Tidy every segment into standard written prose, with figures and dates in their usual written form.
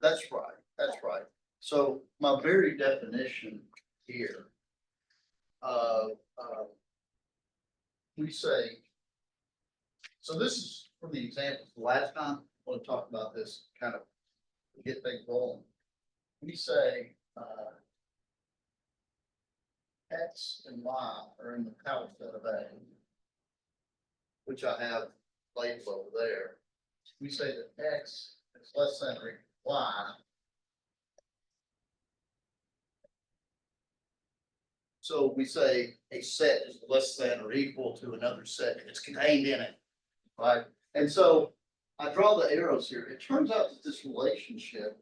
That's right, that's right. So my very definition here, uh, uh, we say, so this is from the example from last time. I want to talk about this kind of to get things rolling. We say, X and Y are in the power set of A, which I have labeled over there. We say that X is less than or equal to Y. So we say a set is less than or equal to another set and it's contained in it, right? And so I draw the arrows here. It turns out that this relationship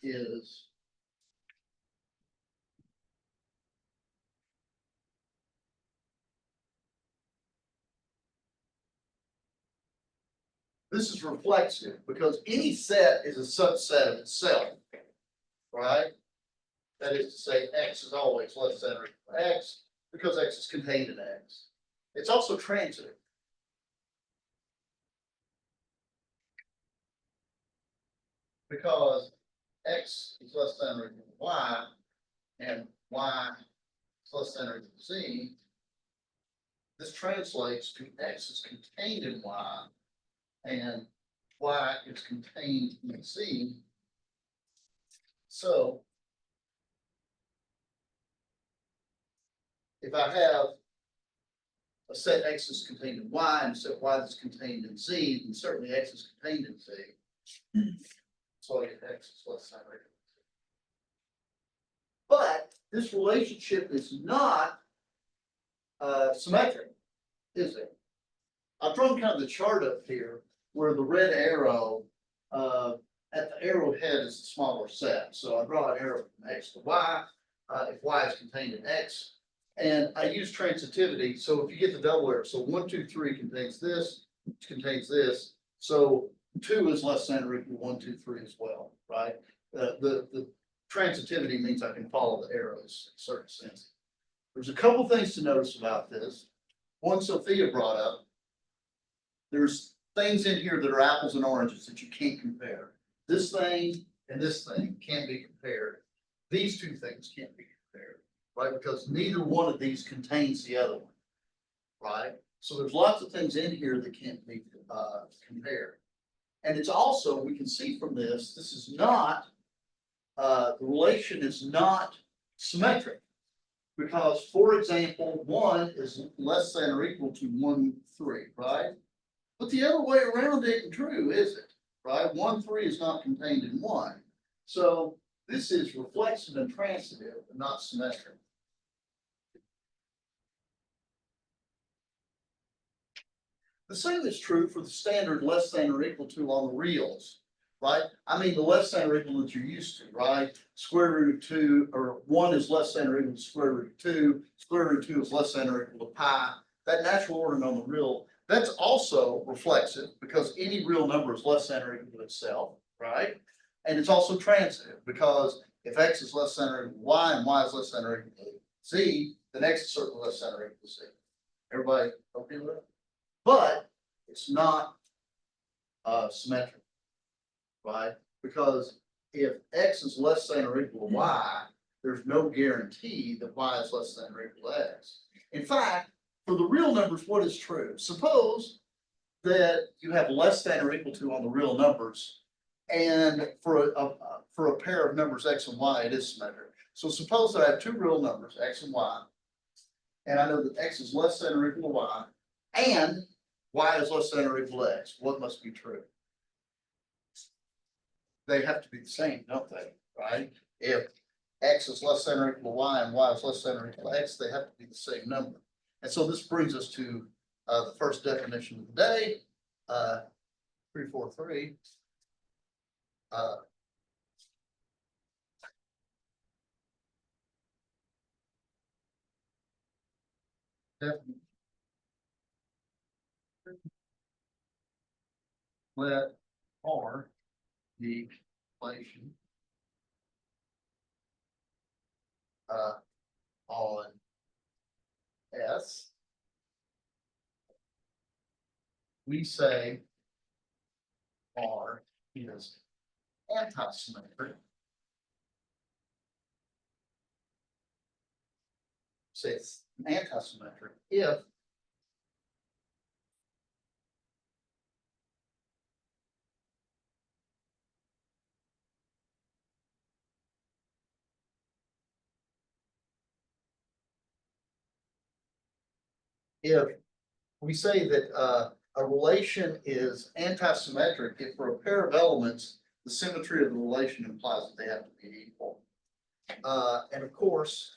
is this is reflexive because any set is a subset of itself, right? That is to say, X is always less than or equal to X because X is contained in X. It's also transitive. Because X is less than or equal to Y and Y is less than or equal to Z, this translates to X is contained in Y and Y is contained in Z. So if I have a set X is contained in Y and a set Y that's contained in Z, then certainly X is contained in Z. So I get X is less than or equal to Z. But this relationship is not symmetric, is it? I've drawn kind of the chart up here where the red arrow at the arrowhead is the smaller set. So I draw an arrow from X to Y, if Y is contained in X. And I use transitivity. So if you get the double arrow, so 1, 2, 3 contains this, contains this. So 2 is less than or equal to 1, 2, 3 as well, right? The transitivity means I can follow the arrows in a certain sense. There's a couple things to notice about this. One Sophia brought up. There's things in here that are apples and oranges that you can't compare. This thing and this thing can't be compared. These two things can't be compared, right? Because neither one of these contains the other one, right? So there's lots of things in here that can't be compared. And it's also, we can see from this, this is not, the relation is not symmetric. Because, for example, 1 is less than or equal to 1, 3, right? But the other way around isn't true, is it? Right? 1, 3 is not contained in 1. So this is reflexive and transitive, and not symmetric. The same is true for the standard less than or equal to on the reals, right? I mean, the less than or equal that you're used to, right? Square root of 2, or 1 is less than or equal to square root of 2. Square root of 2 is less than or equal to pi. That natural order on the real, that's also reflexive because any real number is less than or equal to itself, right? And it's also transitive because if X is less than or equal to Y and Y is less than or equal to Z, then X is certainly less than or equal to Z. Everybody okay with that? But it's not symmetric, right? Because if X is less than or equal to Y, there's no guarantee that Y is less than or equal to X. In fact, for the real numbers, what is true? Suppose that you have less than or equal to on the real numbers, and for a pair of numbers X and Y, it is symmetric. So suppose that I have two real numbers, X and Y, and I know that X is less than or equal to Y, and Y is less than or equal to X. What must be true? They have to be the same, don't they? Right? If X is less than or equal to Y and Y is less than or equal to X, they have to be the same number. And so this brings us to the first definition of the day, 343. Let R be relation on S. We say R is anti-symmetric. Say it's anti-symmetric if we say that a relation is anti-symmetric if for a pair of elements, the symmetry of the relation implies that they have to be equal. And of course,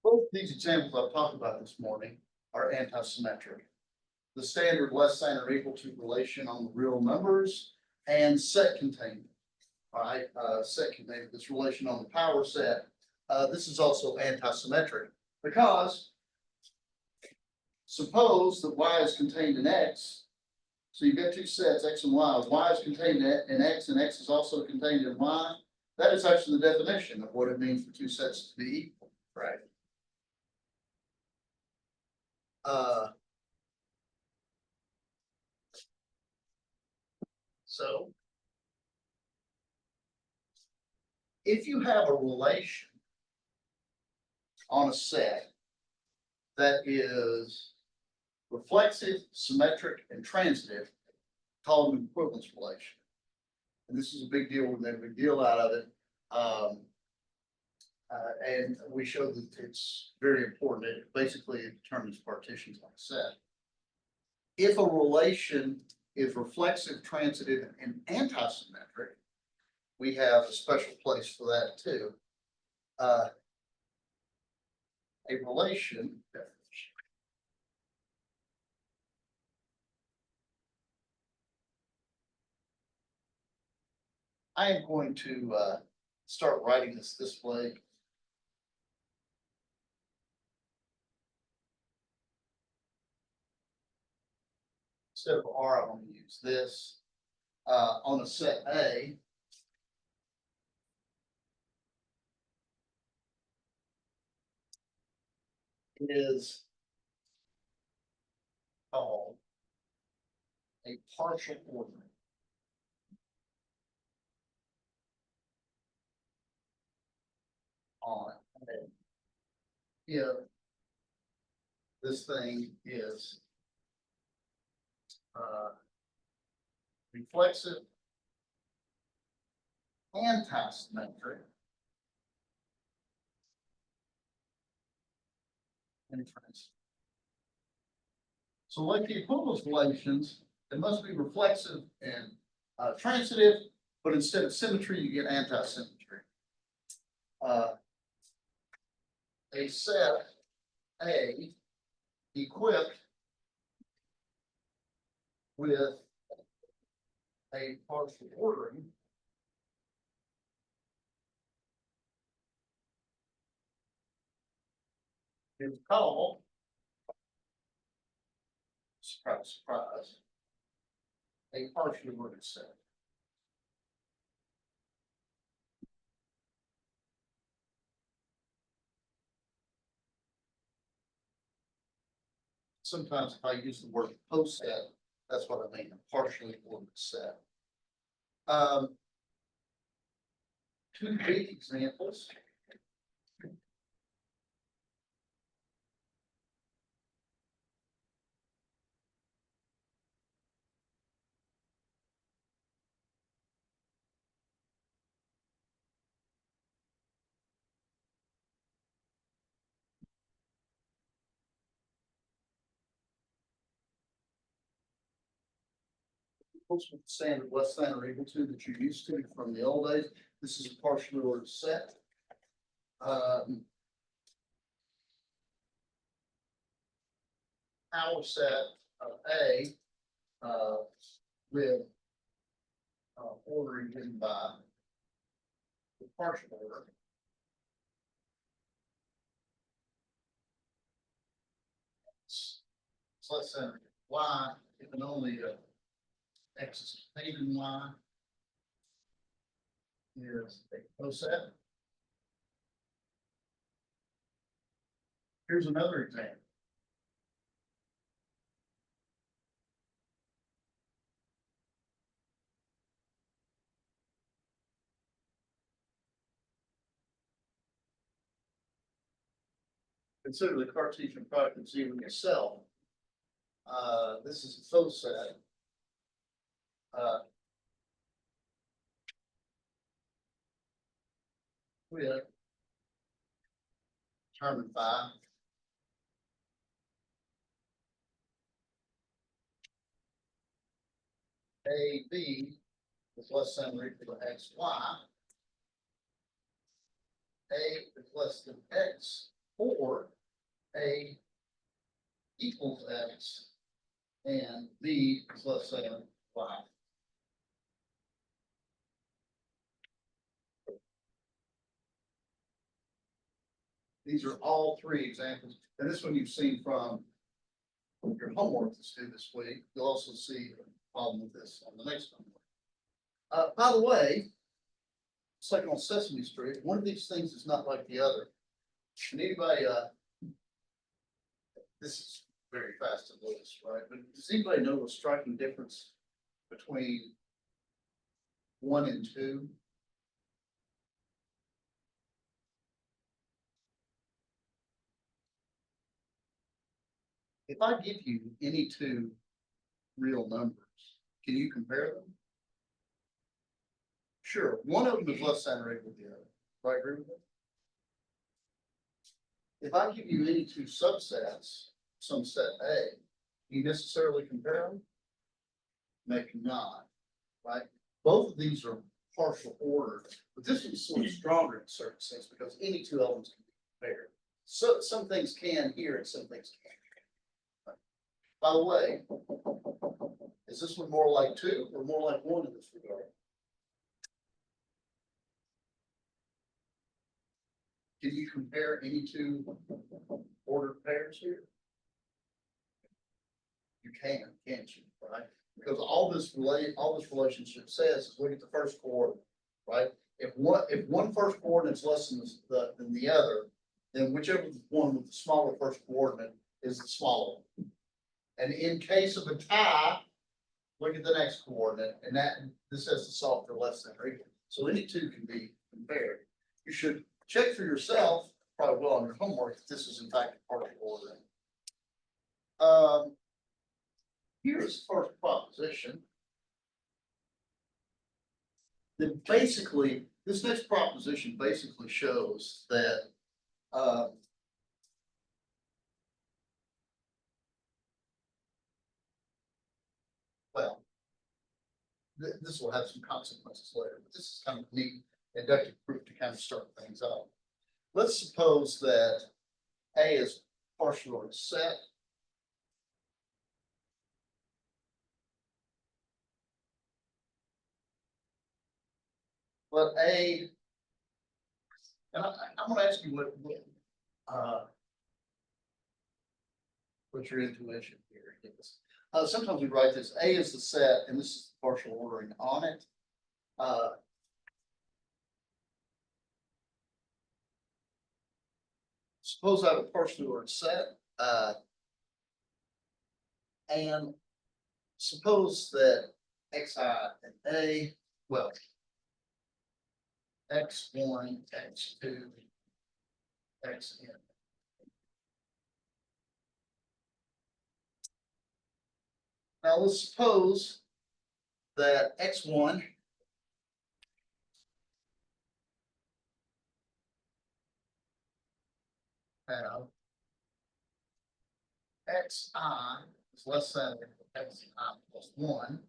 both these examples I've talked about this morning are anti-symmetric. The standard less than or equal to relation on the real numbers and set containment. All right, set containment, this relation on the power set. This is also anti-symmetric because suppose that y is contained in x. So you've got two sets, x and y is contained in x and x is also contained in y. That is actually the definition of what it means for two sets to be equal, right? So if you have a relation on a set that is reflexive, symmetric, and transitive, called an equivalence relation. And this is a big deal. We made a big deal out of it. And we show that it's very important. It basically determines partitions on a set. If a relation is reflexive, transitive, and anti-symmetric, we have a special place for that too. A relation I am going to start writing this way. Instead of R, I'm going to use this. On a set A, is called a partial ordering. On A. If this thing is reflexive, anti-symmetric, and transitive. So like the equivalence relations, it must be reflexive and transitive, but instead of symmetry, you get anti-symmetry. A set A equipped with a partial ordering is called, surprise, surprise, a partially ordered set. Sometimes if I use the word post set, that's what I mean, a partially ordered set. Two big examples. With the standard less than or equal to that you're used to from the old days. This is a partially ordered set. power set of A, with ordering given by the partial order. So let's say y, if and only x is contained in y, is a coset. Here's another example. Consider the Cartesian product of Z with itself. This is a faux set. With determine phi. A, B is less than or equal to X, Y. A is less than X, or A equals X, and B is less than Y. These are all three examples, and this one you've seen from your homework that's due this week. You'll also see a problem with this on the next homework. By the way, it's like on Sesame Street, one of these things is not like the other. Can anybody, this is very fast to notice, right? But does anybody know a striking difference between 1 and 2? If I give you any two real numbers, can you compare them? Sure, one of them is less than or equal to the other. Do I agree with that? If I give you any two subsets, some set A, do you necessarily compare them? Maybe not, right? Both of these are partial order, but this one's sort of stronger in a certain sense because any two elements can be compared. So some things can here and some things can't. By the way, is this one more like 2 or more like 1 in this regard? Can you compare any two ordered pairs here? You can, can't you, right? Because all this relationship says is look at the first coordinate, right? If one first coordinate is less than the other, then whichever one with the smaller first coordinate is the smaller one. And in case of a tie, look at the next coordinate, and this has to solve for less than or equal. So any two can be compared. You should check for yourself, probably well on your homework, if this is in fact a partial ordering. Here's the first proposition. Then basically, this next proposition basically shows that well, this will have some consequences later, but this is kind of neat inductive proof to kind of start things off. Let's suppose that A is partial order set. But A, and I'm going to ask you what's your intuition here is. Sometimes we write this, A is the set, and this is the partial ordering on it. Suppose I have a partial ordered set, and suppose that Xi and A, well, X1, X2, Xn. Now let's suppose that X1 have Xi is less than Xi plus 1.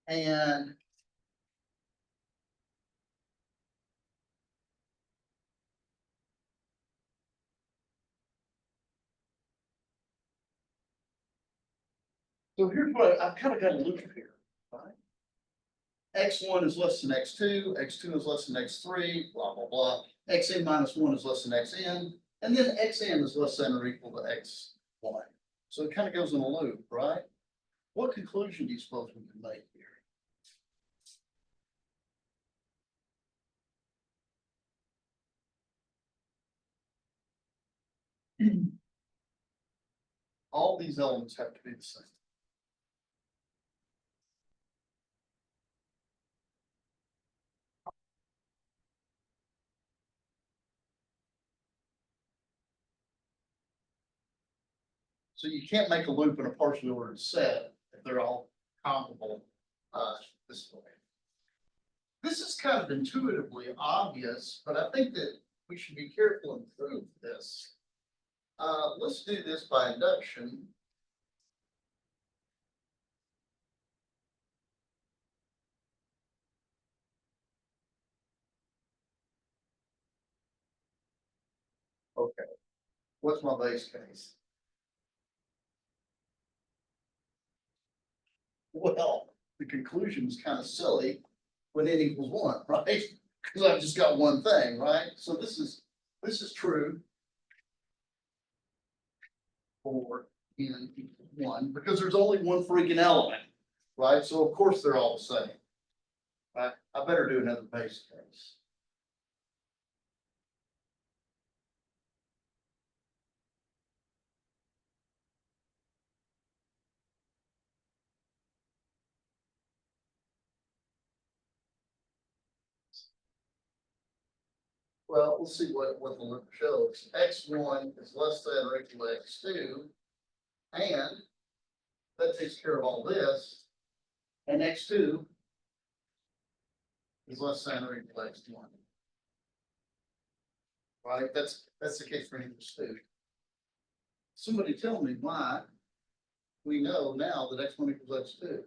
And So here's what I've kind of got a loop here, right? X1 is less than X2, X2 is less than X3, blah, blah, blah. Xn minus one is less than Xn, and then Xn is less than or equal to X1. So it kind of goes in a loop, right? What conclusion do you suppose we can make here? All these elements have to be the same. So you can't make a loop in a partially ordered set if they're all comparable this way. This is kind of intuitively obvious, but I think that we should be careful and prove this. Let's do this by induction. Okay, what's my base case? Well, the conclusion is kind of silly when n equals one, right? Because I've just got one thing, right? So this is true for n equals one because there's only one freaking element, right? So of course they're all the same. Right? I better do another base case. Well, we'll see what the loop shows. X1 is less than or equal to X2, and that takes care of all this. And X2 is less than or equal to X1. Right? That's the case for X2. Somebody tell me why we know now that X1 equals X2.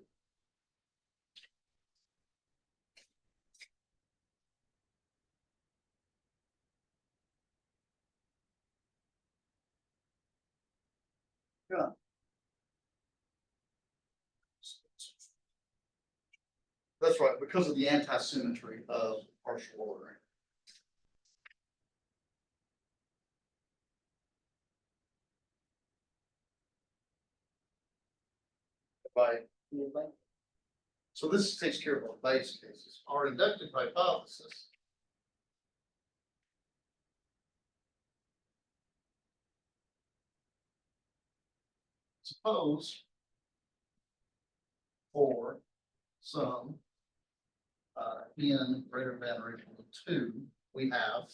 Yeah. That's right, because of the anti-symmetry of partial ordering. By so this takes care of our base cases. Our inductive hypothesis suppose for some n greater than or equal to 2, we have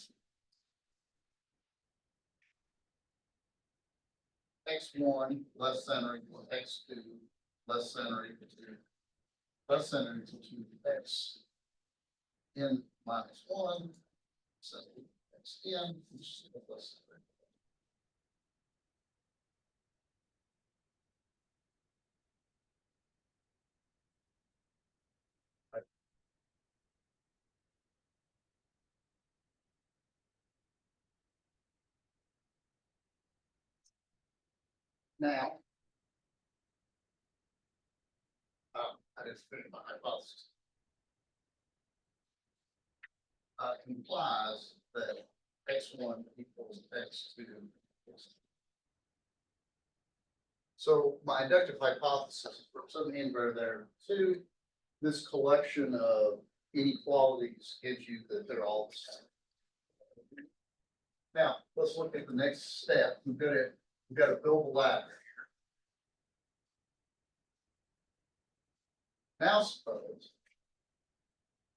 x1 less than or equal to x2 less than or equal to less than or equal to x n minus 1, so x n which is less than or equal. Right. Now, I just finished my hypothesis. Implies that x1 equals x2. So my inductive hypothesis for some n greater than 2, this collection of inequalities gives you that they're all the same. Now, let's look at the next step. We've got to build a ladder. Now suppose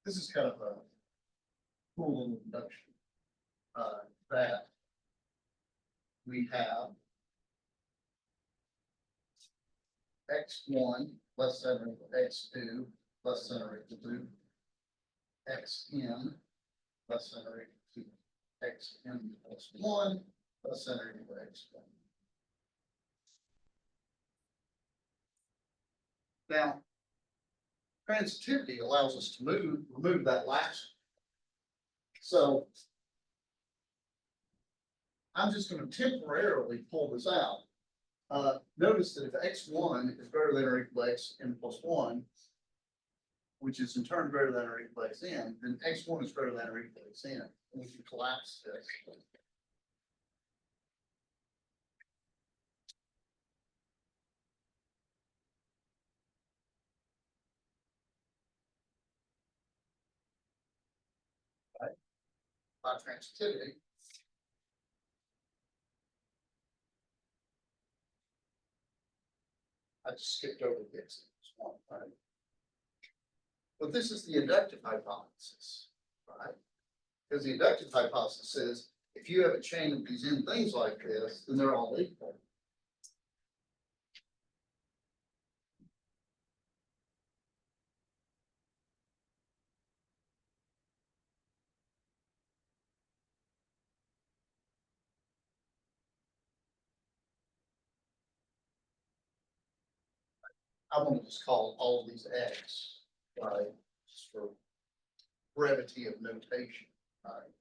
this is kind of a cool little induction that we have x1 less than or equal to x2 less than or equal to xn less than or equal to xn plus 1 less than or equal to x1. Now, transitivity allows us to remove that last. So I'm just going to temporarily pull this out. Notice that if x1 is greater than or equal to xn plus one, which is in turn greater than or equal to xn, then x1 is greater than or equal to xn. And we can collapse this. Right? By transitivity. I just skipped over the xn plus one, right? But this is the inductive hypothesis, right? Because the inductive hypothesis says if you have a chain of these n things like this, then they're all equal. I'm going to just call all of these x, right? Just for brevity of notation, right?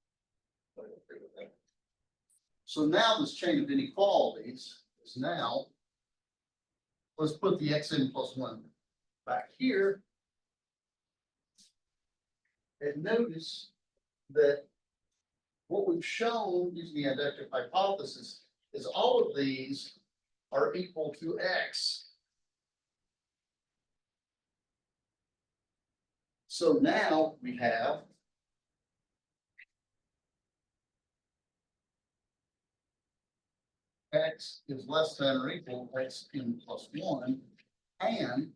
So now this chain of inequalities is now, let's put the xn plus one back here. And notice that what we've shown using the inductive hypothesis is all of these are equal to x. So now we have x is less than or equal to xn plus one, and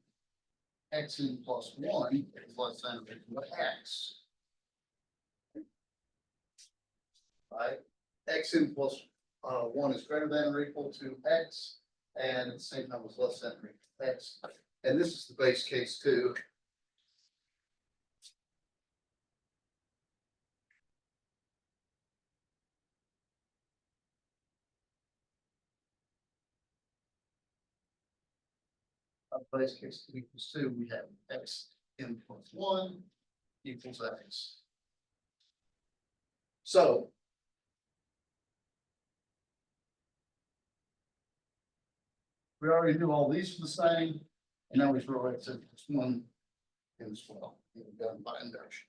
xn plus one is less than or equal to x. Right? Xn plus one is greater than or equal to x, and at the same time is less than or equal to x. And this is the base case too. Base case equals 2, we have xn plus 1 equals x. So we already knew all these are the same, and now we throw xn plus 1 in as well, done by induction.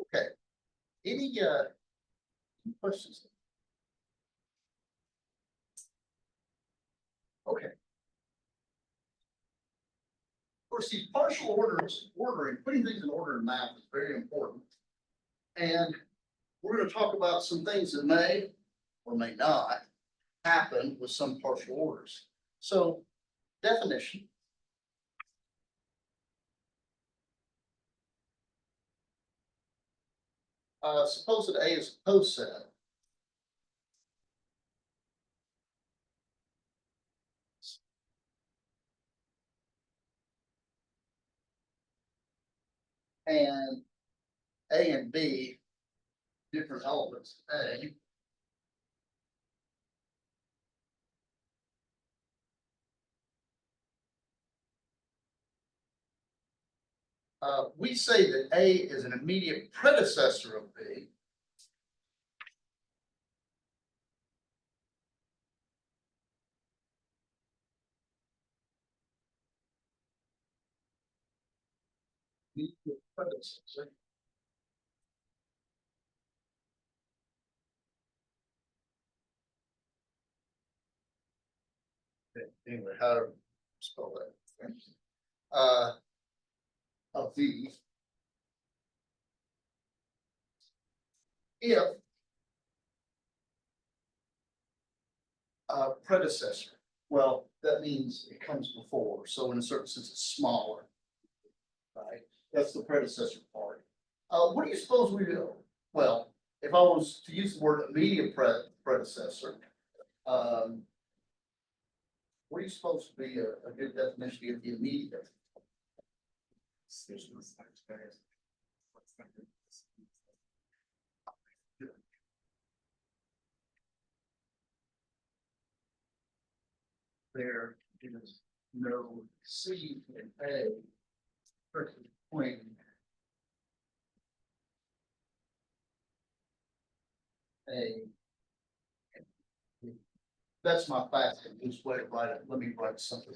Okay. Any questions? Okay. Of course, these partial ordering, putting things in order in math is very important. And we're going to talk about some things that may or may not happen with some partial orders. So, definition. Suppose that A is a coset. And A and B, different elements. A. We say that A is an immediate predecessor of B. Immediate predecessor. Anyway, how to spell that? Of V. If predecessor, well, that means it comes before. So in a certain sense, it's smaller, right? That's the predecessor part. What do you suppose we do? Well, if I was to use the word immediate predecessor, what do you suppose to be a good definition of the immediate? There is no C in A between A that's my fast and loose way to write it. Let me write something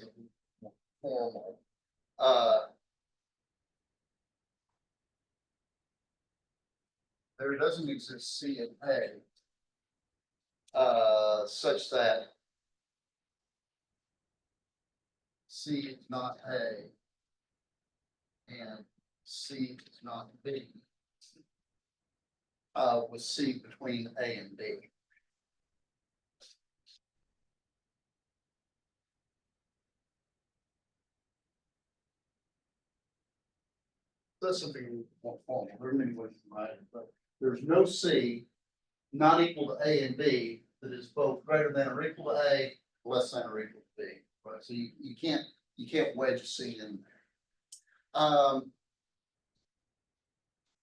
more formal. Uh, there doesn't exist C and A, such that C is not A and C is not B, with C between A and B. That's something more formal. There are many ways to write it, but there's no C not equal to A and B that is both greater than or equal to A, less than or equal to B. Right? So you can't wedge a C in there.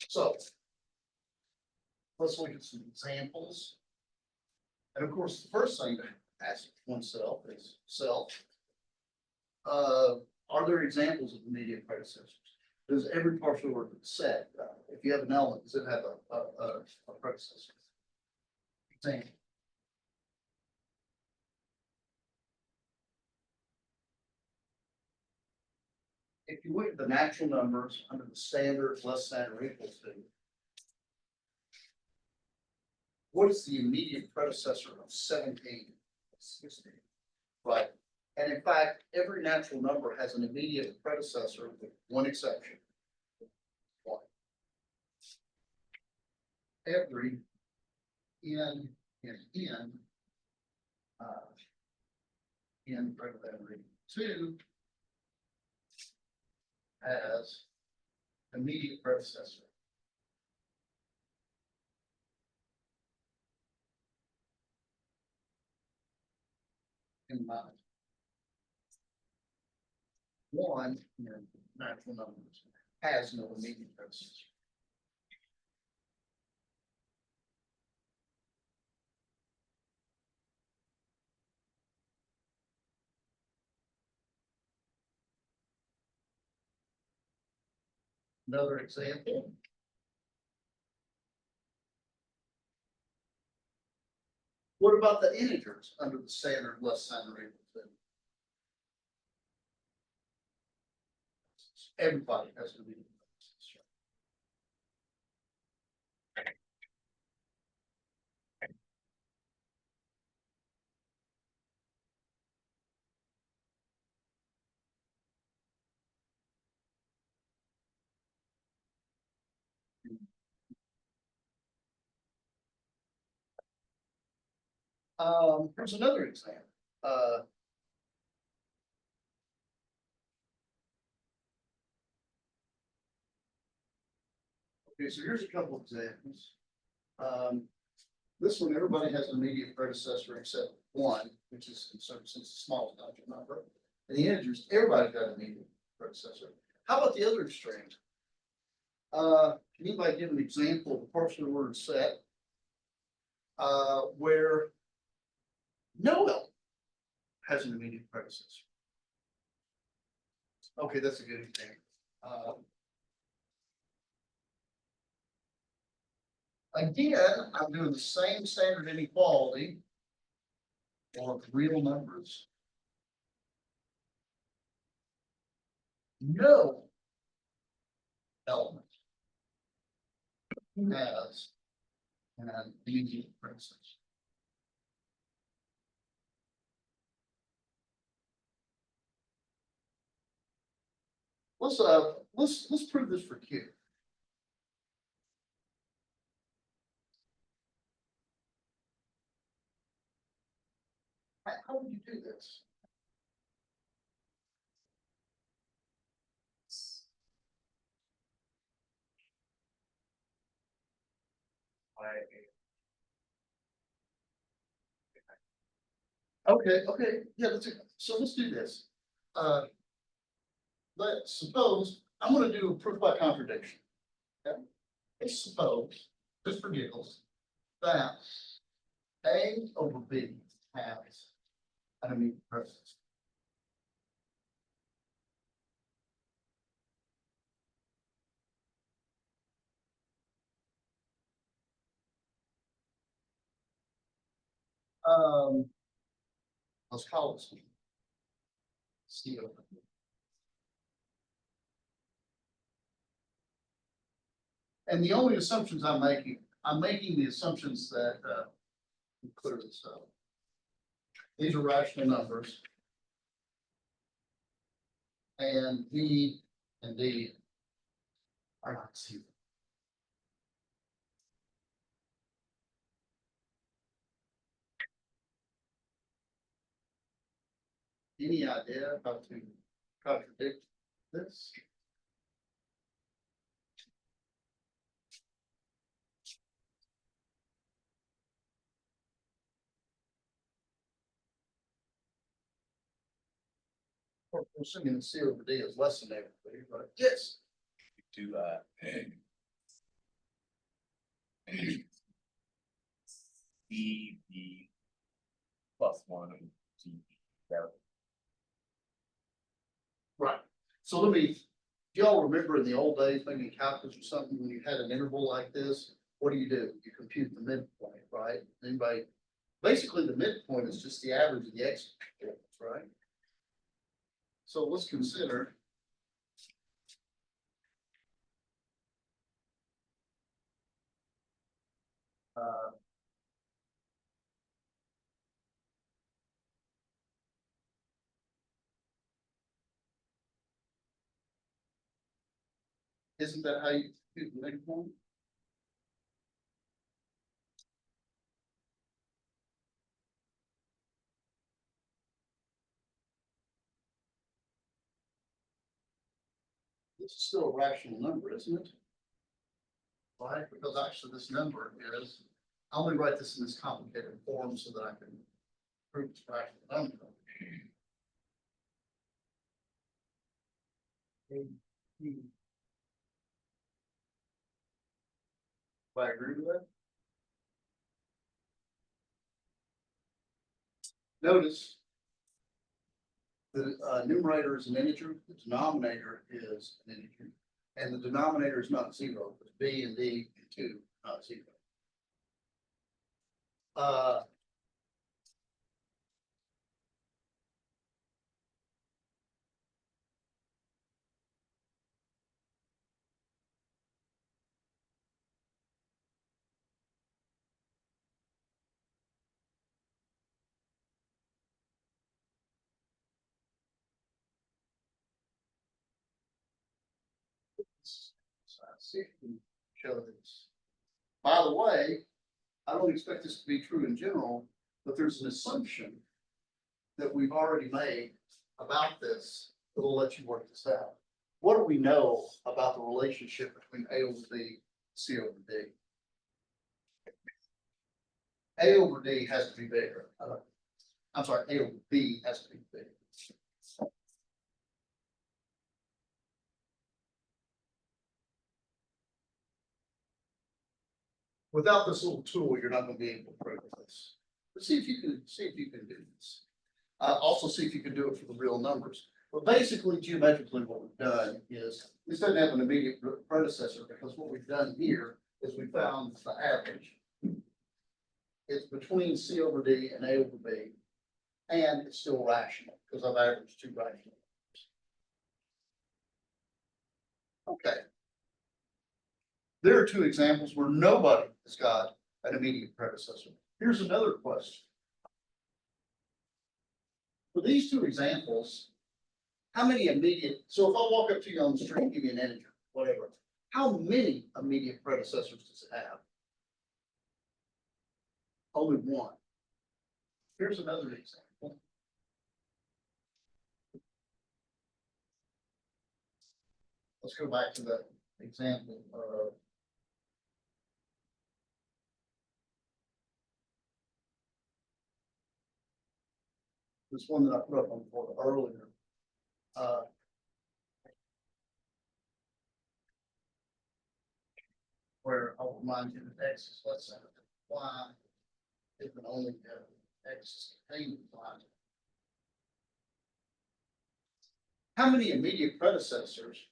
So let's look at some examples. And of course, the first thing to ask oneself is are there examples of immediate predecessors? Does every partial ordered set, if you have an element, does it have a predecessor? Example. If you look at the natural numbers under the standard less than or equal to, what is the immediate predecessor of 17? 16. Right. And in fact, every natural number has an immediate predecessor with one exception. One. Every n greater than or equal to has immediate predecessor. In mind. One in natural numbers has no immediate predecessor. Another example. What about the integers under the standard less than or equal to? Everybody has to be. Here's another example. Okay, so here's a couple of examples. This one, everybody has an immediate predecessor except one, which is in certain sense the smallest natural number. And the integers, everybody's got an immediate predecessor. How about the other extreme? Can anybody give an example of a partially ordered set where no element has an immediate predecessor? Okay, that's a good example. Again, I'm doing the same standard inequality for real numbers. No element has an immediate predecessor. Let's prove this for Q. How would you do this? Okay, yeah, so let's do this. Let's suppose I'm going to do a proof by contradiction. Okay? Let's suppose, just for giggles, that A over B has an immediate predecessor. Um, Let's call it steel. And the only assumptions I'm making the assumptions that, clear this up. These are rational numbers. And B and D are not zero. Any idea how to contradict this? We're assuming the C over D is less than A over B, right? Yes. Do E B plus one and G. Right. So let me, do y'all remember in the old days, maybe in calculus or something, when you had an interval like this, what do? You compute the midpoint, right? Anybody, basically the midpoint is just the average of the x, right? So let's consider. Uh, isn't that how you compute the midpoint? This is still a rational number, isn't it? Right, because actually this number is, I only write this in this complicated form so that I can prove it's a rational number. Do I agree with that? Notice the numerator is an integer, the denominator is an integer, and the denominator is not zero, but B and D and two, not zero. So I see if we can show this. By the way, I don't expect this to be true in general, but there's an assumption that we've already made about this that will let you work this out. What do we know about the relationship between A over B, C over D? A over D has to be bigger. I'm sorry, A over B has to be bigger. Without this little tool, you're not going to be able to prove this. But see if you can do this. Also see if you can do it for the real numbers. But basically, geometrically, what we've done is this doesn't have an immediate predecessor because what we've done here is we found the average. It's between C over D and A over B, and it's still rational because I've averaged two rational numbers. Okay. There are two examples where nobody has got an immediate predecessor. Here's another question. For these two examples, how many immediate, so if I walk up to you on the street and give you an integer, whatever, how many immediate predecessors does it have? Only one. Here's another example. Let's go back to the example of this one that I put up on the board earlier. Where I'll remind you that x is less than y, if and only x is contained in y. How many immediate predecessors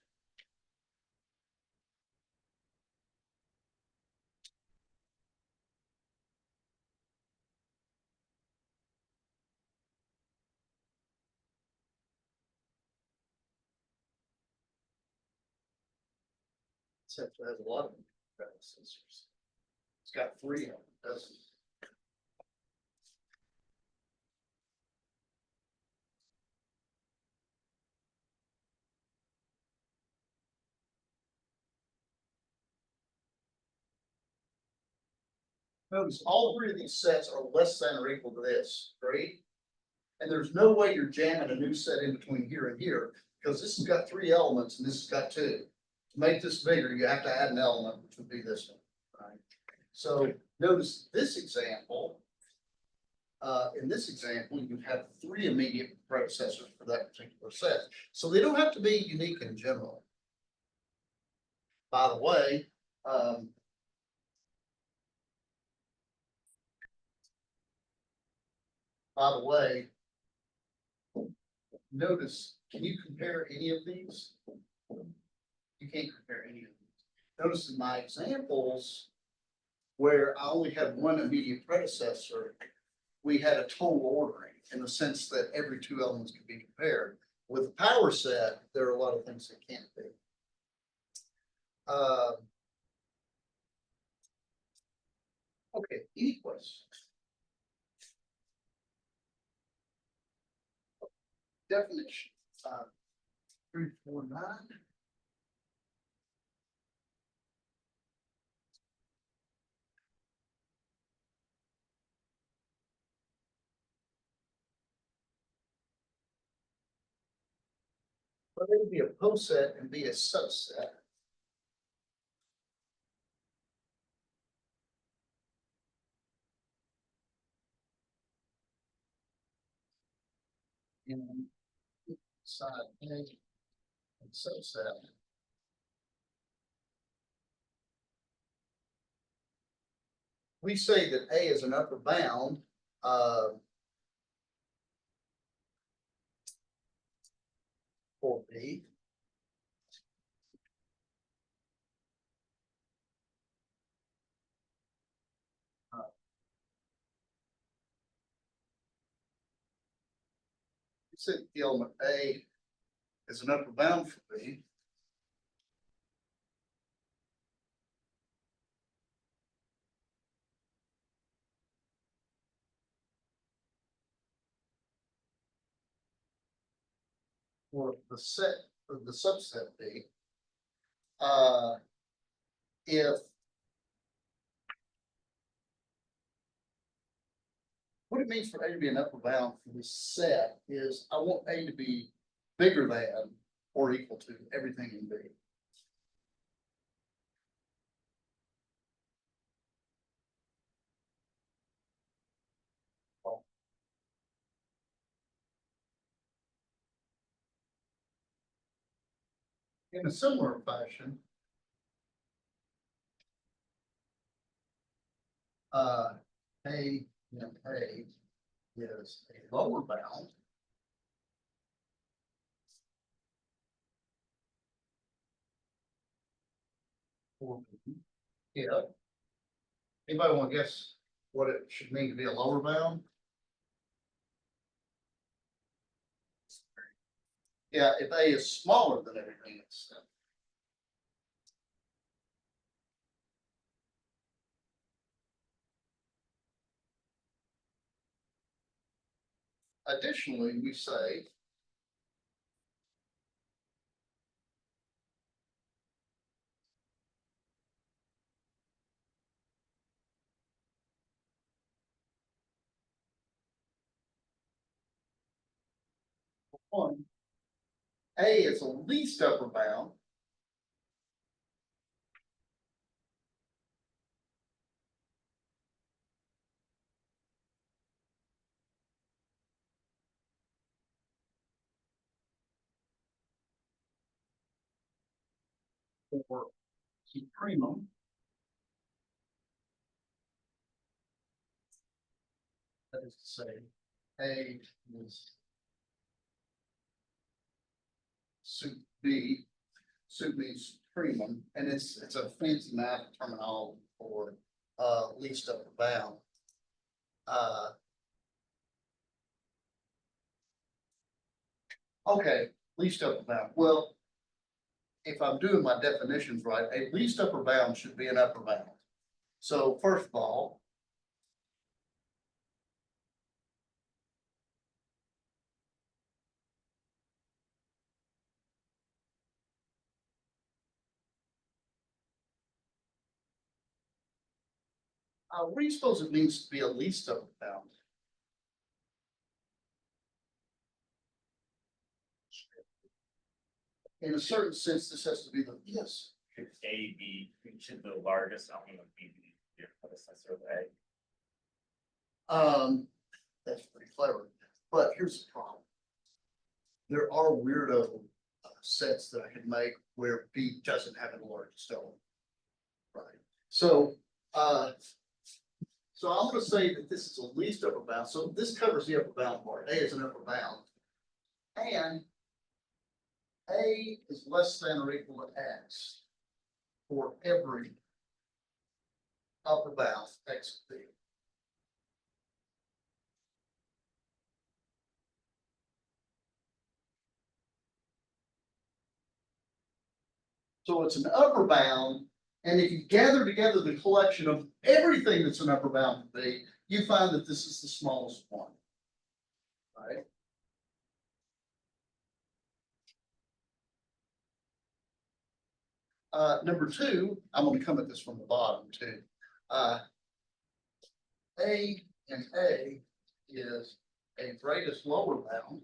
Set has a lot of predecessors. It's got three of them, doesn't it? Notice all three of these sets are less than or equal to this, right? And there's no way you're jamming a new set in between here and here, because this has got three elements and this has got two. To make this bigger, you have to add an element, which would be this one, right? So notice this example. In this example, you have three immediate predecessors for that particular set. So they don't have to be unique in general. By the way, notice, can you compare any of these? You can't compare any of these. Notice in my examples, where I only had one immediate predecessor, we had a total ordering in the sense that every two elements could be compared. With the power set, there are a lot of things that can't be. Okay, any questions? Definition, 349. But it would be a post set and be a subset. In side A and subset. We say that A is an upper bound, for B. We say the element A is an upper bound for B. For the set, for the subset B, if what it means for A to be an upper bound for this set is I want A to be bigger than or equal to everything in B. In a similar fashion, A and A is a lower bound. For B. Yeah. Anybody want to guess what it should mean to be a lower bound? Yeah, if A is smaller than everything else. Additionally, we say one, A is the least upper bound. For supremum. That is to say, A is suit B, suit means supremum, and it's a fancy math terminology for least upper bound. Okay, least upper bound. Well, if I'm doing my definitions right, a least upper bound should be an upper bound. So first of all, what do you suppose it means to be a least upper bound? In a certain sense, this has to be the, yes. Should A be, should the largest element of B be your predecessor of A? That's pretty clever, but here's the problem. There are weirdo sets that I could make where B doesn't have an largest element. Right, so, so I'm gonna say that this is a least upper bound, so this covers the upper bound part, A is an upper bound. And A is less than or equal to X for every upper bound X of B. So it's an upper bound, and if you gather together the collection of everything that's an upper bound to B, you find that this is the smallest one. Right? Number two, I'm going to come at this from the bottom too. A and A is a greatest lower bound.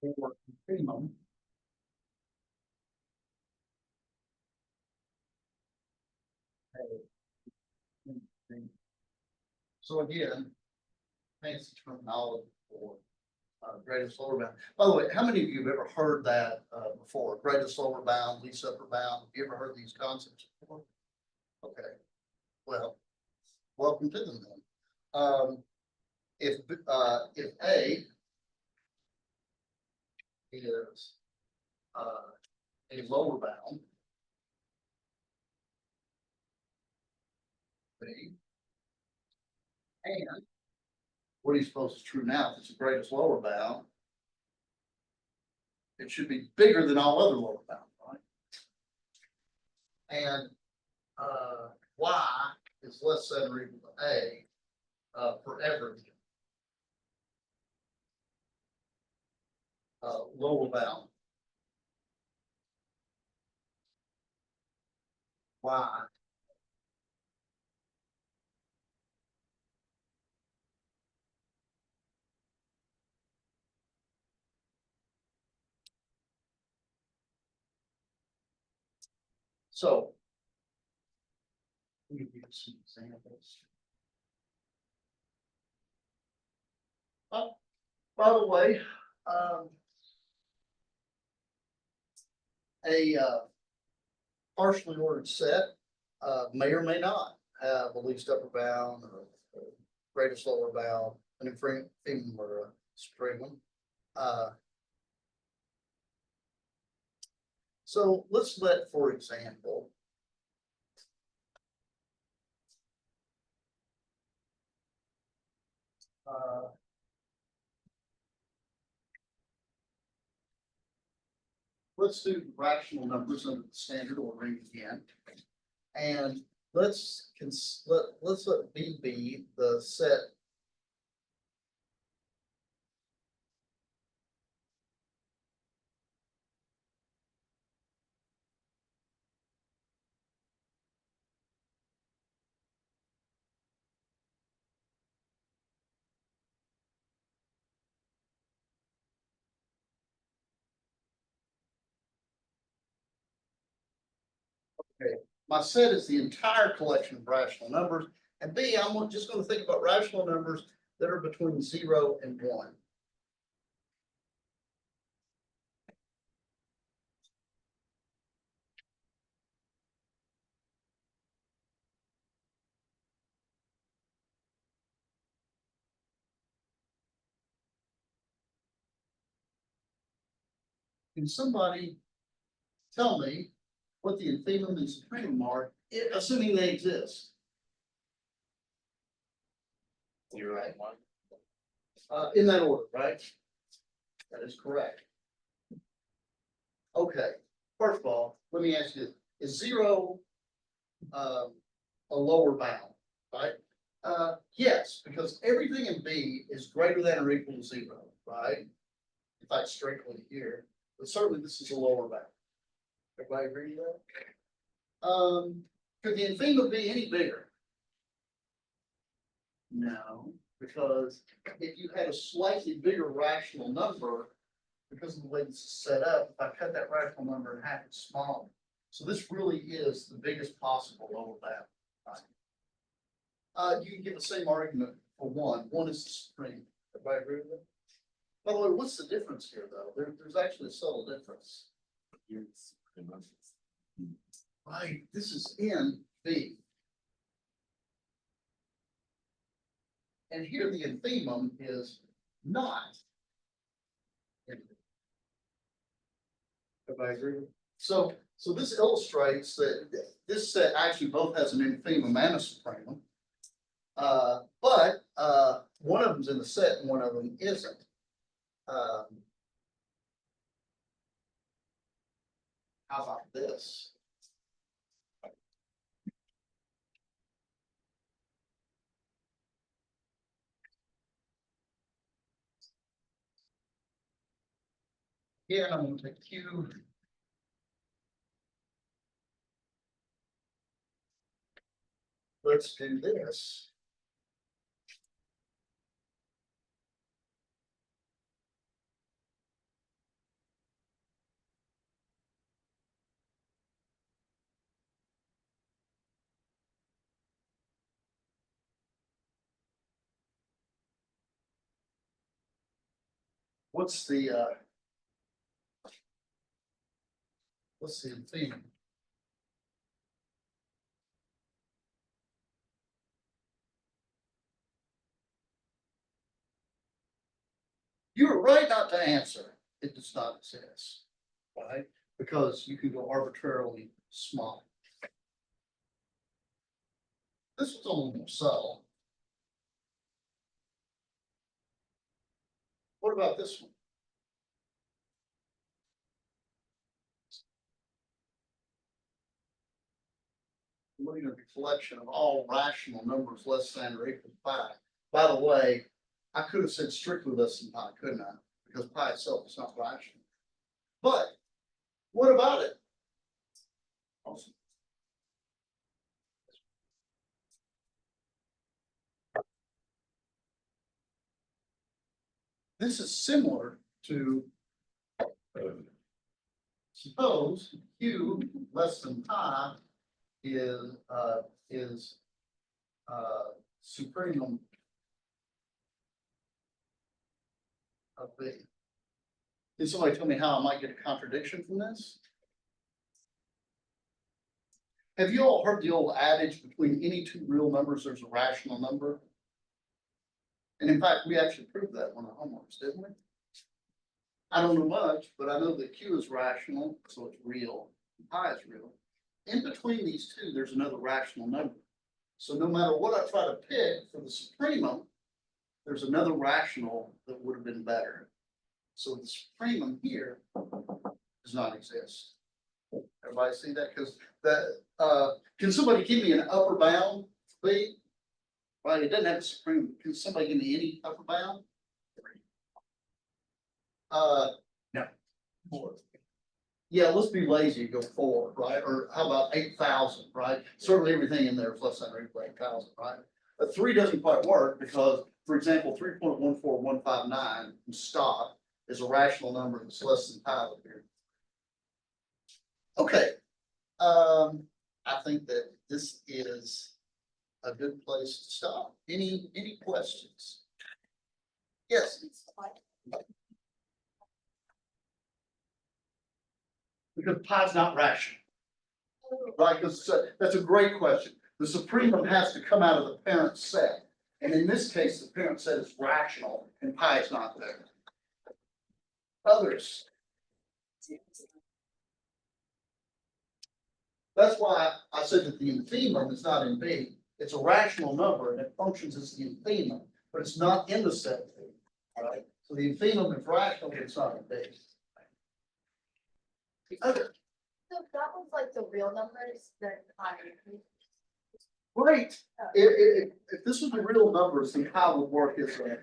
For infimum. So again, fancy terminology for greatest lower bound. By the way, how many of you have ever heard that before? Greatest lower bound, least upper bound. Have you ever heard these concepts before? Okay, well, welcome to them then. If A is a lower bound, B, and what do you suppose is true now? If it's the greatest lower bound, it should be bigger than all other lower bounds, right? And Y is less than or equal to A for every lower bound. Y. So let me give you some examples. Oh, by the way, a partially ordered set may or may not have a least upper bound or greatest lower bound, an infimum or a supremum. So let's let, for example, let's do rational numbers under the standard ordering again. And let's let B be the set Okay, my set is the entire collection of rational numbers, and B, I'm just going to think about rational numbers that are between 0 and 1. Can somebody tell me what the infimum and supremum are, assuming they exist. Zero and one. In that order, right? That is correct. Okay, first of all, let me ask you, is zero a lower bound, right? Yes, because everything in B is greater than or equal to zero, right? In fact, strictly here, but certainly this is a lower bound. Everybody agree with that? Could the infimum be any bigger? No, because if you had a slightly bigger rational number, because of the way this is set up, if I cut that rational number in half, it's smaller. So this really is the biggest possible lower bound. Right? You can give the same argument for one. One is the supreme. Everybody agree with that? By the way, what's the difference here, though? There's actually a subtle difference. Here's supremums. Right, this is in B. And here the infimum is not. Everybody agree? So this illustrates that this set actually both has an infimum and a supremum. But one of them's in the set and one of them isn't. How about this? Yeah, I'm going to take Q. Let's do this. What's the infimum? You were right not to answer. It does not exist, right? Because you can go arbitrarily small. This was a little more subtle. What about this one? Looking at the collection of all rational numbers less than or equal to pi. By the way, I could have said strictly less than pi, couldn't I? Because pi itself is not rational. But what about it? Awesome. This is similar to suppose q less than pi is supremum of B. Can somebody tell me how I might get a contradiction from this? Have you all heard the old adage between any two real numbers, there's a rational number? And in fact, we actually proved that on our homeworks, didn't we? I don't know much, but I know that Q is rational, so it's real. Pi is real. In between these two, there's another rational number. So no matter what I try to pick for the supremum, there's another rational that would have been better. So the supremum here does not exist. Everybody see that? Because that can somebody give me an upper bound for B? Right, it doesn't have a supremum. Can somebody give me any upper bound? No. 4. Yeah, let's be lazy, go 4, right? Or how about 8,000, right? Certainly everything in there is less than or equal to 8,000, right? But 3 doesn't quite work because, for example, 3.14159 stop is a rational number that's less than pi up here. Okay, I think that this is a good place to stop. Any questions? Yes. Because pi is not rational. Right, because that's a great question. The supremum has to come out of the parent set. And in this case, the parent set is rational and pi is not there. Others? that's why I said that the infimum is not in B. It's a rational number and it functions as the infimum, but it's not in the set B. All right, so the infimum is rational, but it's not in B. Okay, So that was like the real numbers that I. great. If this was the real numbers, then how it would work is a